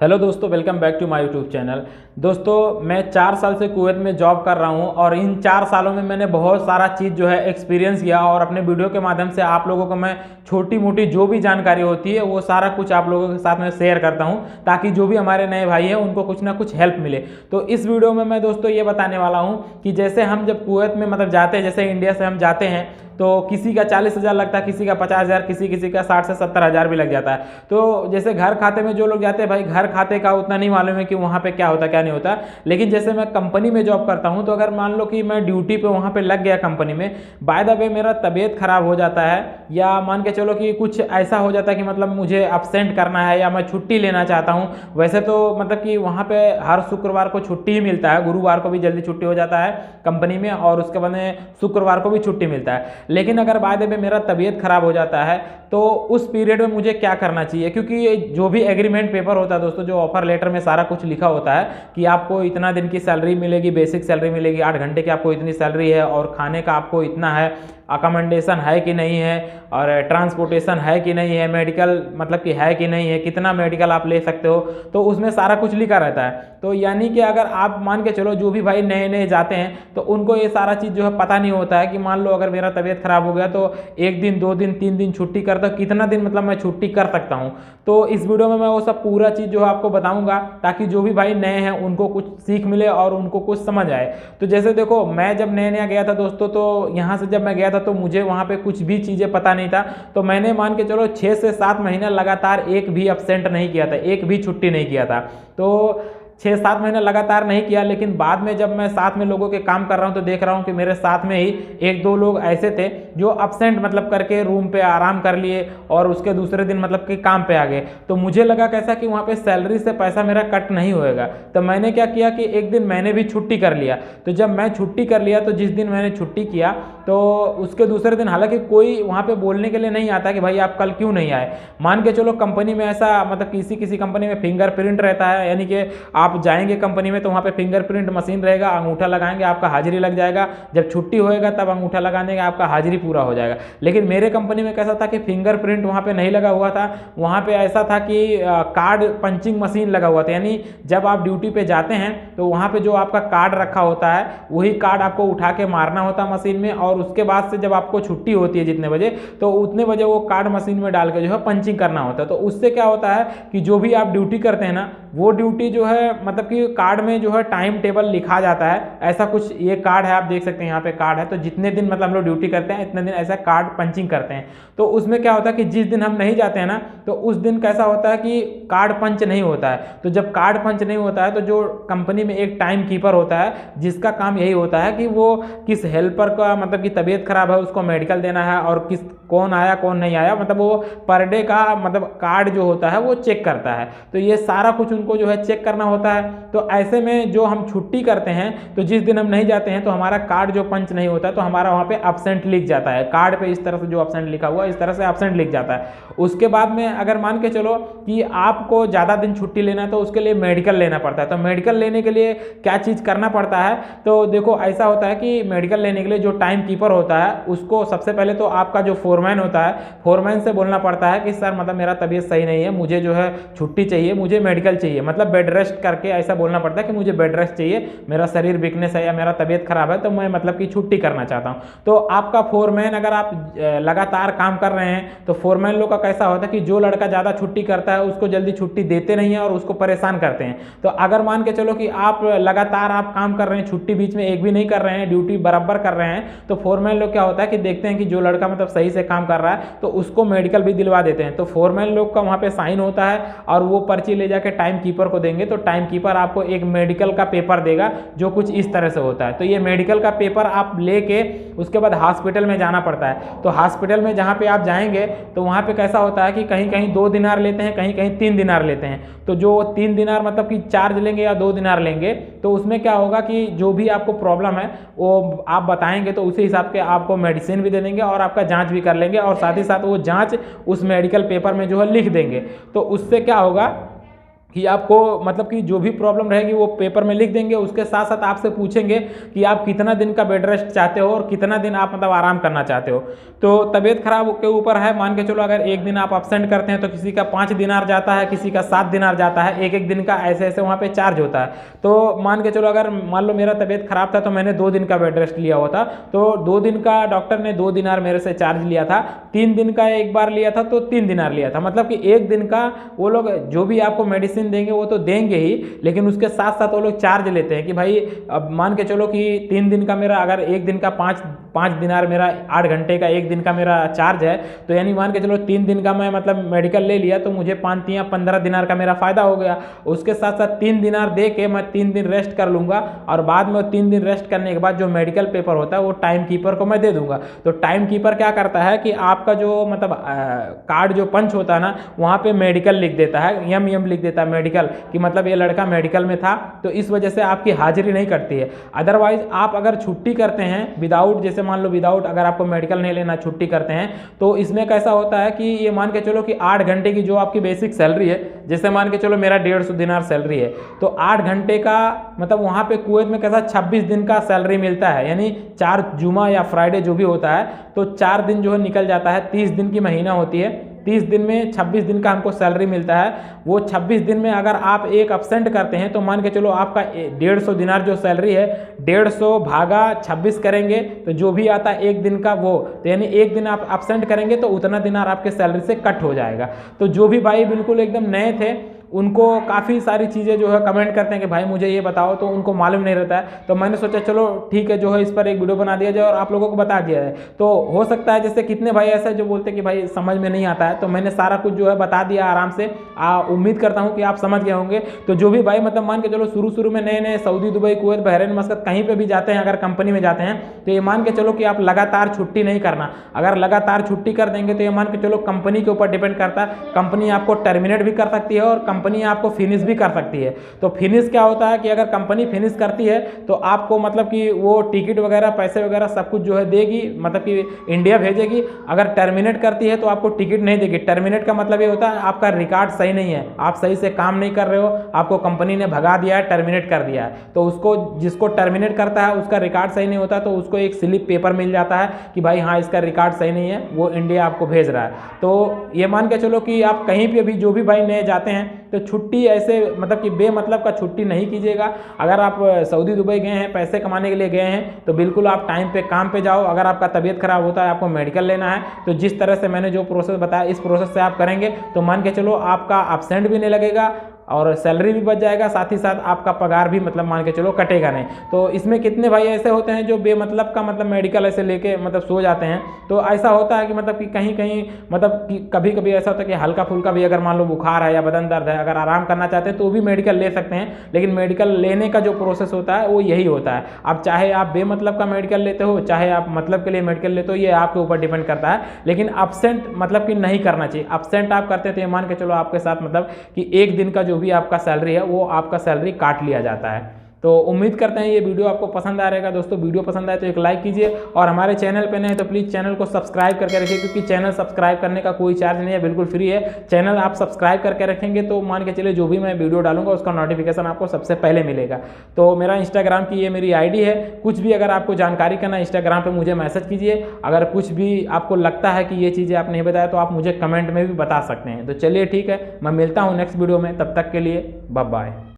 Hello दोस्तों, welcome back to my YouTube channel. दोस्तों, मैं 4 साल से कुवैत में जॉब कर रहा हूं और इन 4 सालों में मैंने बहुत सारा चीज़ जो है एक्सपीरियंस किया और अपने वीडियो के माध्यम से आप लोगों को मैं छोटी मोटी जो भी जानकारी होती है वो सारा कुछ आप लोगों के साथ में शेयर करता हूं, ताकि जो भी हमारे नए भाई हैं उनको कुछ ना कुछ हेल्प मिले। तो इस वीडियो में मैं दोस्तों ये बताने वाला हूँ कि जैसे हम जब कुवैत में जाते हैं, जैसे इंडिया से हम जाते हैं तो किसी का 40,000 लगता है, किसी का 50,000, किसी का 60 से 70,000 भी लग जाता है। तो जैसे घर खाते में जो लोग जाते हैं, भाई घर खाते का उतना नहीं मालूम है कि वहाँ पे क्या होता क्या नहीं होता। लेकिन जैसे मैं कंपनी में जॉब करता हूँ, तो अगर मान लो कि मैं ड्यूटी पे वहाँ पे लग गया कंपनी में, बाय द वे मेरा तबीयत खराब हो जाता है या मान के चलो कि कुछ ऐसा हो जाता है कि मुझे अपसेंट करना है या मैं छुट्टी लेना चाहता हूँ। वैसे तो कि वहाँ पे हर शुक्रवार को छुट्टी ही मिलता है, गुरुवार को भी जल्दी छुट्टी हो जाता है कंपनी में और उसके बाद में शुक्रवार को भी छुट्टी मिलता है। लेकिन अगर बाद में मेरा तबीयत खराब हो जाता है तो उस पीरियड में मुझे क्या करना चाहिए, क्योंकि जो भी एग्रीमेंट पेपर होता है दोस्तों, जो ऑफर लेटर में सारा कुछ लिखा होता है कि आपको इतना दिन की सैलरी मिलेगी, बेसिक सैलरी मिलेगी, 8 घंटे की आपको इतनी सैलरी है और खाने का आपको इतना है, अकोमोडेशन है कि नहीं है और ट्रांसपोर्टेशन है कि नहीं है, मेडिकल कि है कि नहीं है, कितना मेडिकल आप ले सकते हो, तो उसमें सारा कुछ लिखा रहता है। तो यानी कि अगर आप मान के चलो जो भी भाई नए नए जाते हैं तो उनको ये सारा चीज़ जो है पता नहीं होता है कि मान लो अगर मेरा तबीयत खराब हो गया तो 1 दिन 2 दिन 3 दिन छुट्टी करता, कितना दिन मैं छुट्टी कर सकता हूँ। तो इस वीडियो में मैं वो सब पूरा चीज़ जो है आपको बताऊंगा, ताकि जो भी भाई नए हैं उनको कुछ सीख मिले और उनको कुछ समझ आए। तो जैसे देखो, मैं जब नया नया गया था दोस्तों, तो यहाँ से जब मैं गया था तो मुझे वहाँ पे कुछ भी चीज़ें पता नहीं था। तो मैंने मान के चलो 6 से 7 महीने लगातार एक भी एब्सेंट नहीं किया था, एक भी छुट्टी नहीं किया था। तो 6-7 महीने लगातार नहीं किया। लेकिन बाद में जब मैं साथ में लोगों के काम कर रहा हूं तो देख रहा हूं कि मेरे साथ में ही 1-2 लोग ऐसे थे जो अपसेंट करके रूम पे आराम कर लिए और उसके दूसरे दिन कि काम पे आ गए। तो मुझे लगा कैसा कि वहां पे सैलरी से पैसा मेरा कट नहीं होएगा। तो मैंने क्या किया कि एक दिन मैंने भी छुट्टी कर लिया। तो जब मैं छुट्टी कर लिया तो जिस दिन मैंने छुट्टी किया तो उसके दूसरे दिन, हालांकि कोई वहां पे बोलने के लिए नहीं आता कि भाई आप कल क्यों नहीं आए। मान के चलो कंपनी में ऐसा किसी कंपनी में फिंगरप्रिंट रहता है, यानी कि आप जाएंगे कंपनी में तो वहाँ पे फिंगरप्रिंट मशीन रहेगा, अंगूठा लगाएंगे आपका हाजिरी लग जाएगा, जब छुट्टी होएगा तब अंगूठा लगाने का आपका हाजिरी पूरा हो जाएगा। लेकिन मेरे कंपनी में कैसा था कि फिंगरप्रिंट वहाँ पे नहीं लगा हुआ था, वहाँ पे ऐसा था कि कार्ड पंचिंग मशीन लगा हुआ था। यानी जब आप ड्यूटी पे जाते हैं तो वहाँ पे जो आपका कार्ड रखा होता है वही कार्ड आपको उठा के मारना होता है मशीन में, और उसके बाद से जब आपको छुट्टी होती है जितने बजे, तो उतने बजे वो कार्ड मशीन में डाल के जो है पंचिंग करना होता है। तो उससे क्या होता है कि जो भी आप ड्यूटी करते हैं ना, वो ड्यूटी जो है कि कार्ड में जो है टाइम टेबल लिखा जाता है। ऐसा कुछ ये कार्ड है, आप देख सकते हैं यहाँ पे कार्ड है। तो जितने दिन हम लोग ड्यूटी करते हैं इतने दिन ऐसा कार्ड पंचिंग करते हैं। तो उसमें क्या होता है कि जिस दिन हम नहीं जाते हैं ना, तो उस दिन कैसा होता है कि कार्ड पंच नहीं होता है। तो जब कार्ड पंच नहीं होता है तो जो कंपनी में एक टाइम कीपर होता है जिसका काम यही होता है कि वो किस हेल्पर का कि तबीयत खराब है उसको मेडिकल देना है, और कौन आया कौन नहीं आया, वो पर डे का कार्ड जो होता है वो चेक करता है। तो ये सारा कुछ उनको जो है चेक करना होता है। तो ऐसे में जो हम छुट्टी करते हैं तो जिस दिन हम नहीं जाते हैं तो हमारा कार्ड जो पंच नहीं होता है तो हमारा वहाँ पे एब्सेंट लिख जाता है। कार्ड पे इस तरह से जो एब्सेंट लिखा हुआ इस तरह से एब्सेंट लिख जाता है। उसके बाद में अगर मान के चलो कि आपको ज़्यादा दिन छुट्टी लेना है तो उसके लिए मेडिकल लेना पड़ता है। तो मेडिकल लेने के लिए क्या चीज़ करना पड़ता है, तो देखो ऐसा होता है कि मेडिकल लेने के लिए जो टाइम कीपर होता है उसको सबसे पहले तो आपका जो फोरमैन होता है, फोरमैन से बोलना पड़ता है कि सर मेरा तबीयत सही नहीं है, मुझे जो है छुट्टी चाहिए, मुझे मेडिकल चाहिए, बेड रेस्ट करके ऐसा बोलना पड़ता है कि मुझे बेड रेस्ट चाहिए, मेरा शरीर वीकनेस है या मेरा तबीयत खराब है तो मैं कि छुट्टी करना चाहता हूं। तो आपका फोरमैन, अगर आप लगातार काम कर रहे हैं तो फोरमैन लोग का कैसा होता है कि जो लड़का ज़्यादा छुट्टी करता है उसको जल्दी छुट्टी देते नहीं है और उसको परेशान करते हैं। तो अगर मान के चलो कि आप लगातार आप काम कर रहे हैं, छुट्टी बीच में एक भी नहीं कर रहे हैं, ड्यूटी बराबर कर रहे हैं, तो फोरमैन लोग क्या होता है कि देखते हैं कि जो लड़का सही से काम कर रहा है तो उसको मेडिकल भी दिलवा देते हैं। तो फोरमैन लोग का वहाँ पे साइन होता है और वो पर्ची ले जाके टाइम कीपर को देंगे। तो टाइम कीपर आपको एक मेडिकल का पेपर देगा जो कुछ इस तरह से होता है। तो ये मेडिकल का पेपर आप लेके उसके बाद हॉस्पिटल में जाना पड़ता है। तो हॉस्पिटल में जहाँ पे आप जाएंगे तो वहाँ पे कैसा होता है कि कहीं कहीं 2 दिनार लेते हैं, कहीं कहीं 3 दिनार लेते हैं। तो जो 3 दिनार कि चार्ज लेंगे या 2 दिनार लेंगे, तो उसमें क्या होगा कि जो भी आपको प्रॉब्लम है वो आप बताएंगे तो उसी हिसाब के आपको मेडिसिन भी दे देंगे और आपका जाँच भी कर लेंगे, और साथ ही साथ वो जाँच उस मेडिकल पेपर में जो है लिख देंगे। तो उससे क्या होगा कि आपको मतलब कि जो भी प्रॉब्लम रहेगी वो पेपर में लिख देंगे। उसके साथ साथ आपसे पूछेंगे कि आप कितना दिन का बेड रेस्ट चाहते हो और कितना दिन आप मतलब आराम करना चाहते हो। तो तबीयत खराब के ऊपर है, मान के चलो अगर एक दिन आप अब्सेंट करते हैं तो किसी का 5 दिनार जाता है, किसी का 7 दिनार जाता है, एक एक दिन का ऐसे ऐसे वहाँ पे चार्ज होता है। तो मान के चलो अगर मान लो मेरा तबीयत खराब था तो मैंने 2 दिन का बेड रेस्ट लिया हुआ था, तो 2 दिन का डॉक्टर ने 2 दिनार मेरे से चार्ज लिया था। 3 दिन का एक बार लिया था तो 3 दिनार लिया था। मतलब कि एक दिन का वो लोग जो भी आपको मेडिसिन देंगे वो तो देंगे ही, लेकिन उसके साथ साथ वो लोग चार्ज लेते हैं कि भाई अब मान के चलो कि 3 दिन का मेरा अगर एक दिन का 5 दिनार मेरा 8 घंटे का एक दिन का मेरा चार्ज है, तो यानी मान के चलो 3 दिन का मैं मतलब मेडिकल ले लिया तो मुझे 5 या 15 दिनार का मेरा फायदा हो गया। उसके साथ साथ 3 दिनार दे के मैं 3 दिन रेस्ट कर लूंगा और बाद में 3 दिन रेस्ट करने के बाद जो मेडिकल पेपर होता है वो टाइम कीपर को मैं दे दूंगा। तो टाइम कीपर क्या करता है कि आपका जो मतलब कार्ड जो पंच होता है ना, वहाँ पे मेडिकल लिख देता है, यम लिख देता है मेडिकल, कि मतलब ये लड़का मेडिकल में था, तो इस वजह से आपकी हाजिरी नहीं करती है। अदरवाइज आप अगर छुट्टी करते हैं विदाउट, जैसे मान लो विदाउट अगर आपको मेडिकल नहीं लेना छुट्टी करते हैं, तो इसमें कैसा होता है कि ये मान के चलो कि 8 घंटे की जो आपकी बेसिक सैलरी है, जैसे मान के चलो मेरा 150 दिनार सैलरी है, तो 8 घंटे का मतलब वहाँ पे कुवैत में कैसा 26 दिन का सैलरी मिलता है, यानी 4 जुमा या फ्राइडे जो भी होता है, तो 4 दिन जो है निकल जाता है, 30 दिन की महीना होती है, 30 दिन में 26 दिन का हमको सैलरी मिलता है। वो 26 दिन में अगर आप एक अपसेंट करते हैं तो मान के चलो आपका 150 दिनार जो सैलरी है 150 भागा 26 करेंगे तो जो भी आता है एक दिन का वो, तो यानी एक दिन आप अपसेंट करेंगे तो उतना दिनार आपके सैलरी से कट हो जाएगा। तो जो भी भाई बिल्कुल एकदम नए थे उनको काफ़ी सारी चीज़ें जो है कमेंट करते हैं कि भाई मुझे ये बताओ, तो उनको मालूम नहीं रहता है। तो मैंने सोचा चलो ठीक है जो है इस पर एक वीडियो बना दिया जाए और आप लोगों को बता दिया जाए। तो हो सकता है जैसे कितने भाई ऐसे जो बोलते हैं कि भाई समझ में नहीं आता है, तो मैंने सारा कुछ जो है बता दिया आराम से। उम्मीद करता हूँ कि आप समझ गए होंगे। तो जो भी भाई मतलब मान के चलो शुरू में नए सऊदी, दुबई, कुवैत, बहरीन, मस्कत कहीं पर भी जाते हैं, अगर कंपनी में जाते हैं तो ये मान के चलो कि आप लगातार छुट्टी नहीं करना। अगर लगातार छुट्टी कर देंगे तो ये मान के चलो कंपनी के ऊपर डिपेंड करता है, कंपनी आपको टर्मिनेट भी कर सकती है और कंपनी आपको फिनिश भी कर सकती है। तो फिनिश क्या होता है कि अगर कंपनी फिनिश करती है तो आपको मतलब कि वो टिकट वगैरह पैसे वगैरह सब कुछ जो है देगी, मतलब कि इंडिया भेजेगी। अगर टर्मिनेट करती है तो आपको टिकट नहीं देगी। टर्मिनेट का मतलब ये होता है आपका रिकॉर्ड सही नहीं है, आप सही से काम नहीं कर रहे हो, आपको कंपनी ने भगा दिया है, टर्मिनेट कर दिया है। तो उसको जिसको टर्मिनेट करता है उसका रिकॉर्ड सही नहीं होता, तो उसको एक स्लिप पेपर मिल जाता है कि भाई हाँ इसका रिकॉर्ड सही नहीं है, वो इंडिया आपको भेज रहा है। तो ये मान के चलो कि आप कहीं पे भी जो भी भाई नए जाते हैं तो छुट्टी ऐसे मतलब कि बेमतलब का छुट्टी नहीं कीजिएगा। अगर आप सऊदी, दुबई गए हैं, पैसे कमाने के लिए गए हैं, तो बिल्कुल आप टाइम पे काम पे जाओ। अगर आपका तबीयत खराब होता है, आपको मेडिकल लेना है, तो जिस तरह से मैंने जो प्रोसेस बताया इस प्रोसेस से आप करेंगे तो मान के चलो आपका एब्सेंट भी नहीं लगेगा और सैलरी भी बच जाएगा, साथ ही साथ आपका पगार भी मतलब मान के चलो कटेगा नहीं। तो इसमें कितने भाई ऐसे होते हैं जो बेमतलब का मतलब मेडिकल ऐसे लेके मतलब सो जाते हैं। तो ऐसा होता है कि मतलब कि कहीं कहीं मतलब कि कभी कभी ऐसा होता है कि हल्का फुल्का भी अगर मान लो बुखार है या बदन दर्द है, अगर आराम करना चाहते हैं तो भी मेडिकल ले सकते हैं, लेकिन मेडिकल लेने का जो प्रोसेस होता है वो यही होता है। अब चाहे आप बेमतलब का मेडिकल लेते हो, चाहे आप मतलब के लिए मेडिकल लेते हो, ये आपके ऊपर डिपेंड करता है। लेकिन एब्सेंट मतलब कि नहीं करना चाहिए। एब्सेंट आप करते हैं तो ये मान के चलो आपके साथ मतलब कि एक दिन का जो भी आपका सैलरी है वो आपका सैलरी काट लिया जाता है। तो उम्मीद करते हैं ये वीडियो आपको पसंद आ रहेगा। दोस्तों वीडियो पसंद आए तो एक लाइक कीजिए और हमारे चैनल पे नए हैं तो प्लीज़ चैनल को सब्सक्राइब करके रखिए, क्योंकि चैनल सब्सक्राइब करने का कोई चार्ज नहीं है, बिल्कुल फ्री है। चैनल आप सब्सक्राइब करके रखेंगे तो मान के चलिए जो भी मैं वीडियो डालूंगा उसका नोटिफिकेशन आपको सबसे पहले मिलेगा। तो मेरा इंस्टाग्राम की ये मेरी ID है। कुछ भी अगर आपको जानकारी करना इंस्टाग्राम पर मुझे मैसेज कीजिए। अगर कुछ भी आपको लगता है कि ये चीज़ें आप नहीं बताया तो आप मुझे कमेंट में भी बता सकते हैं। तो चलिए ठीक है, मैं मिलता हूँ नेक्स्ट वीडियो में, तब तक के लिए बाय बाय।